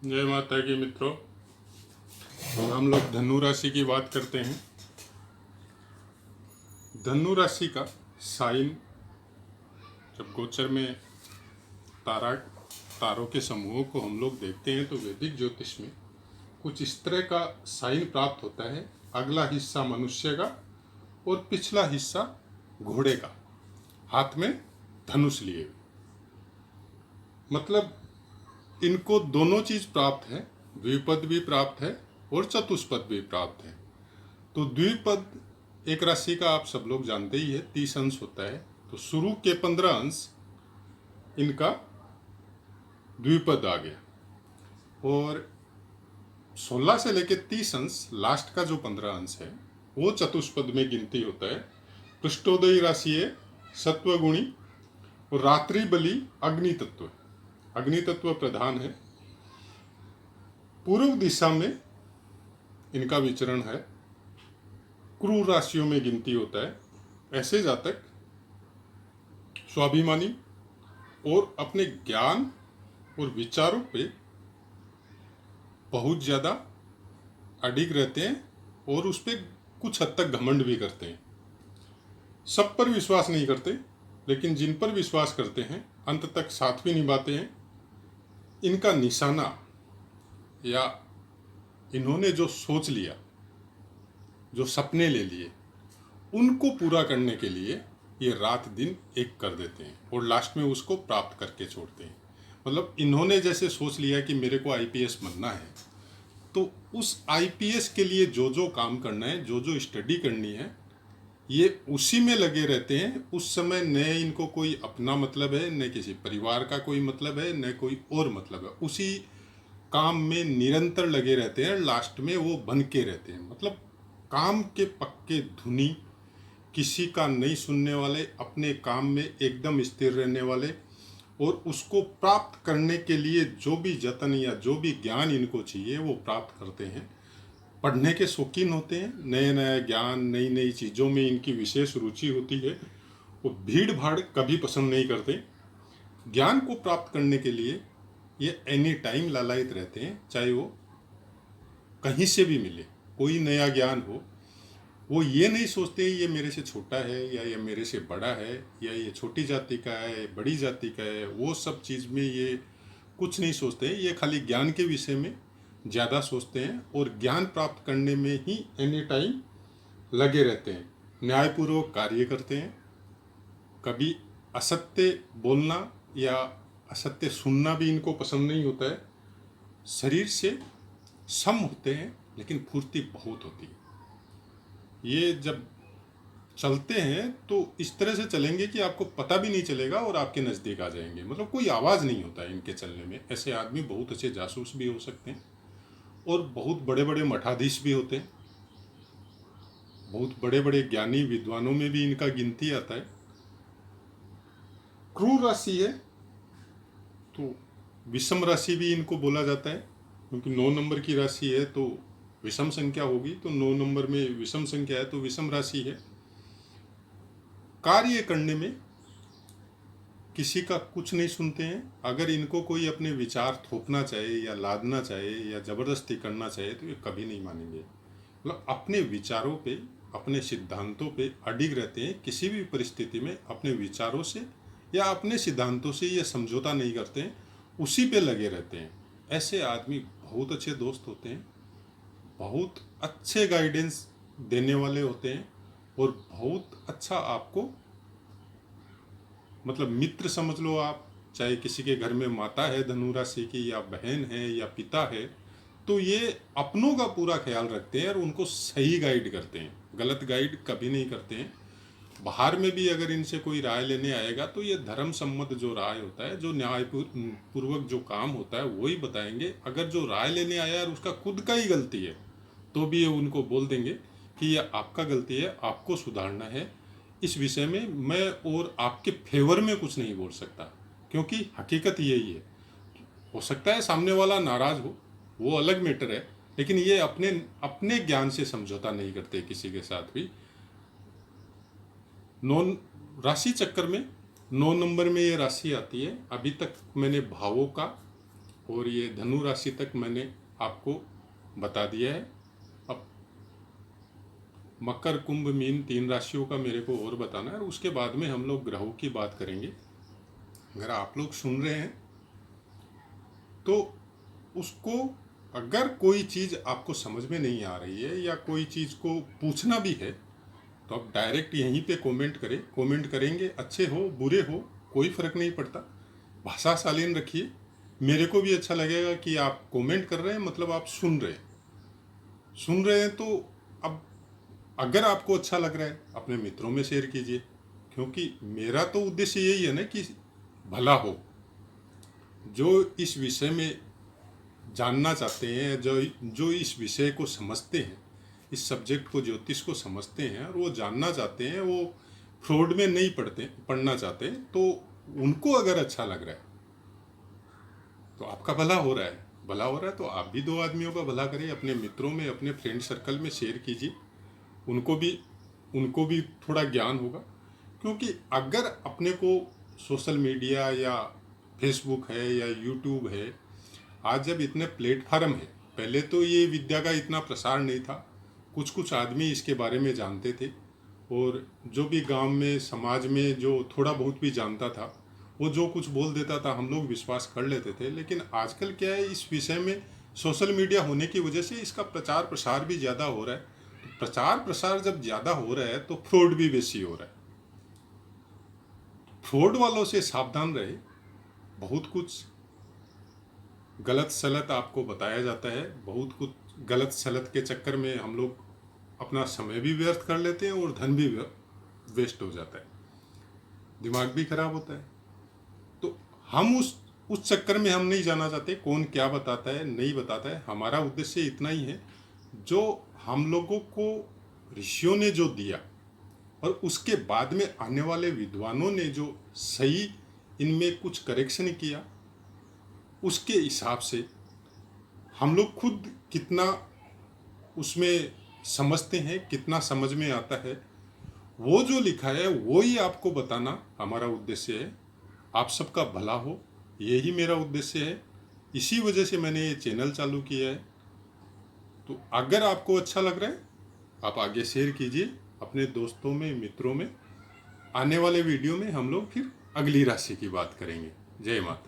जय माता की मित्रों। हम लोग धनु राशि की बात करते हैं। धनु राशि का साइन जब गोचर में तारों के समूहों को हम लोग देखते हैं तो वैदिक ज्योतिष में कुछ इस तरह का साइन प्राप्त होता है। अगला हिस्सा मनुष्य का और पिछला हिस्सा घोड़े का, हाथ में धनुष लिए हुए। मतलब इनको दोनों चीज प्राप्त है, द्विपद भी प्राप्त है और चतुष्पद भी प्राप्त है। तो द्विपद एक राशि का आप सब लोग जानते ही है, 30 अंश होता है। तो शुरू के 15 अंश इनका द्विपद आ गया और 16 से लेकर 30 अंश लास्ट का जो 15 अंश है वो चतुष्पद में गिनती होता है। पृष्ठोदयी राशि है सत्वगुणी और रात्रि बलि अग्नि तत्व, अग्नि तत्व प्रधान है। पूर्व दिशा में इनका विचरण है, क्रूर राशियों में गिनती होता है। ऐसे जातक स्वाभिमानी और अपने ज्ञान और विचारों पे बहुत ज़्यादा अडिग रहते हैं और उस पर कुछ हद तक घमंड भी करते हैं। सब पर विश्वास नहीं करते, लेकिन जिन पर विश्वास करते हैं अंत तक साथ भी निभाते हैं। इनका निशाना या इन्होंने जो सोच लिया, जो सपने ले लिए, उनको पूरा करने के लिए ये रात दिन एक कर देते हैं और लास्ट में उसको प्राप्त करके छोड़ते हैं। मतलब इन्होंने जैसे सोच लिया कि मेरे को आईपीएस बनना है, तो उस आईपीएस के लिए जो जो काम करना है, जो जो स्टडी करनी है, ये उसी में लगे रहते हैं। उस समय न इनको कोई अपना मतलब है, न किसी परिवार का कोई मतलब है, न कोई और मतलब है। उसी काम में निरंतर लगे रहते हैं, लास्ट में वो बन के रहते हैं। मतलब काम के पक्के धुनी, किसी का नहीं सुनने वाले, अपने काम में एकदम स्थिर रहने वाले और उसको प्राप्त करने के लिए जो भी जतन या जो भी ज्ञान इनको चाहिए वो प्राप्त करते हैं। पढ़ने के शौकीन होते हैं, नए नए ज्ञान, नई नई चीज़ों में इनकी विशेष रुचि होती है। वो भीड़ भाड़ कभी पसंद नहीं करते। ज्ञान को प्राप्त करने के लिए ये एनी टाइम लालायित रहते हैं, चाहे वो कहीं से भी मिले, कोई नया ज्ञान हो। वो ये नहीं सोचते ये मेरे से छोटा है या ये मेरे से बड़ा है या ये छोटी जाति का है, बड़ी जाति का है। वो सब चीज़ में ये कुछ नहीं सोचते हैं। ये खाली ज्ञान के विषय में ज़्यादा सोचते हैं और ज्ञान प्राप्त करने में ही एनी टाइम लगे रहते हैं। न्यायपूर्वक कार्य करते हैं। कभी असत्य बोलना या असत्य सुनना भी इनको पसंद नहीं होता है। शरीर से सम होते हैं लेकिन फुर्ती बहुत होती है। ये जब चलते हैं तो इस तरह से चलेंगे कि आपको पता भी नहीं चलेगा और आपके नज़दीक आ जाएंगे। मतलब कोई आवाज़ नहीं होता है इनके चलने में। ऐसे आदमी बहुत अच्छे जासूस भी हो सकते हैं और बहुत बड़े बड़े मठाधीश भी होते हैं। बहुत बड़े बड़े ज्ञानी विद्वानों में भी इनका गिनती आता है। क्रूर राशि है तो विषम राशि भी इनको बोला जाता है, क्योंकि 9 नंबर की राशि है तो विषम संख्या होगी। तो 9 नंबर में विषम संख्या है तो विषम राशि है। कार्य करने में किसी का कुछ नहीं सुनते हैं। अगर इनको कोई अपने विचार थोपना चाहे या लादना चाहे या ज़बरदस्ती करना चाहे तो ये कभी नहीं मानेंगे। मतलब अपने विचारों पे, अपने सिद्धांतों पे अडिग रहते हैं। किसी भी परिस्थिति में अपने विचारों से या अपने सिद्धांतों से ये समझौता नहीं करते हैं, उसी पे लगे रहते हैं। ऐसे आदमी बहुत अच्छे दोस्त होते हैं, बहुत अच्छे गाइडेंस देने वाले होते हैं और बहुत अच्छा आपको मतलब मित्र समझ लो आप। चाहे किसी के घर में माता है धनु राशि की या बहन है या पिता है, तो ये अपनों का पूरा ख्याल रखते हैं और उनको सही गाइड करते हैं। गलत गाइड कभी नहीं करते हैं। बाहर में भी अगर इनसे कोई राय लेने आएगा तो ये धर्म सम्मत जो राय होता है, जो न्याय पूर्वक जो काम होता है वही बताएंगे। अगर जो राय लेने आया और उसका खुद का ही गलती है तो भी ये उनको बोल देंगे कि ये आपका गलती है, आपको सुधारना है। इस विषय में मैं और आपके फेवर में कुछ नहीं बोल सकता, क्योंकि हकीकत यही है। हो सकता है सामने वाला नाराज हो, वो अलग मैटर है, लेकिन ये अपने अपने ज्ञान से समझौता नहीं करते किसी के साथ भी। 9 राशि चक्कर में 9 नंबर में ये राशि आती है। अभी तक मैंने भावों का और ये धनु राशि तक मैंने आपको बता दिया है। अब मकर, कुंभ, मीन 3 राशियों का मेरे को और बताना है, और उसके बाद में हम लोग ग्रहों की बात करेंगे। अगर आप लोग सुन रहे हैं तो उसको, अगर कोई चीज़ आपको समझ में नहीं आ रही है या कोई चीज़ को पूछना भी है तो आप डायरेक्ट यहीं पे कमेंट करें। कमेंट करेंगे, अच्छे हो बुरे हो कोई फ़र्क नहीं पड़ता, भाषा शालीन रखिए। मेरे को भी अच्छा लगेगा कि आप कमेंट कर रहे हैं, मतलब आप सुन रहे हैं। तो अब अगर आपको अच्छा लग रहा है अपने मित्रों में शेयर कीजिए, क्योंकि मेरा तो उद्देश्य यही है ना कि भला हो। जो इस विषय में जानना चाहते हैं, जो इस विषय को समझते हैं, इस सब्जेक्ट को, ज्योतिष को समझते हैं और वो जानना चाहते हैं, वो फ्रॉड में नहीं पढ़ना चाहते, तो उनको अगर अच्छा लग रहा है तो आपका भला हो रहा है। भला हो रहा है तो आप भी 2 आदमियों का भला करें, अपने मित्रों में, अपने फ्रेंड सर्कल में शेयर कीजिए। उनको भी थोड़ा ज्ञान होगा। क्योंकि अगर अपने को सोशल मीडिया या फेसबुक है या यूट्यूब है, आज जब इतने प्लेटफार्म है, पहले तो ये विद्या का इतना प्रसार नहीं था, कुछ कुछ आदमी इसके बारे में जानते थे, और जो भी गांव में, समाज में जो थोड़ा बहुत भी जानता था, वो जो कुछ बोल देता था हम लोग विश्वास कर लेते थे। लेकिन आजकल क्या है, इस विषय में सोशल मीडिया होने की वजह से इसका प्रचार प्रसार भी ज़्यादा हो रहा है। तो प्रचार प्रसार जब ज़्यादा हो रहा है तो फ्रॉड भी बेसी हो रहा है। फ्रॉड वालों से सावधान रहे। बहुत कुछ गलत सलत आपको बताया जाता है, बहुत कुछ गलत सलत के चक्कर में हम लोग अपना समय भी व्यर्थ कर लेते हैं और धन भी वेस्ट हो जाता है, दिमाग भी खराब होता है। तो हम उस चक्कर में हम नहीं जाना चाहते कौन क्या बताता है नहीं बताता है। हमारा उद्देश्य इतना ही है, जो हम लोगों को ऋषियों ने जो दिया और उसके बाद में आने वाले विद्वानों ने जो सही इनमें कुछ करेक्शन किया, उसके हिसाब से हम लोग खुद कितना उसमें समझते हैं, कितना समझ में आता है, वो जो लिखा है वो ही आपको बताना हमारा उद्देश्य है। आप सबका भला हो, यही मेरा उद्देश्य है। इसी वजह से मैंने ये चैनल चालू किया है। तो अगर आपको अच्छा लग रहा है आप आगे शेयर कीजिए अपने दोस्तों में, मित्रों में। आने वाले वीडियो में हम लोग फिर अगली राशि की बात करेंगे। जय माता।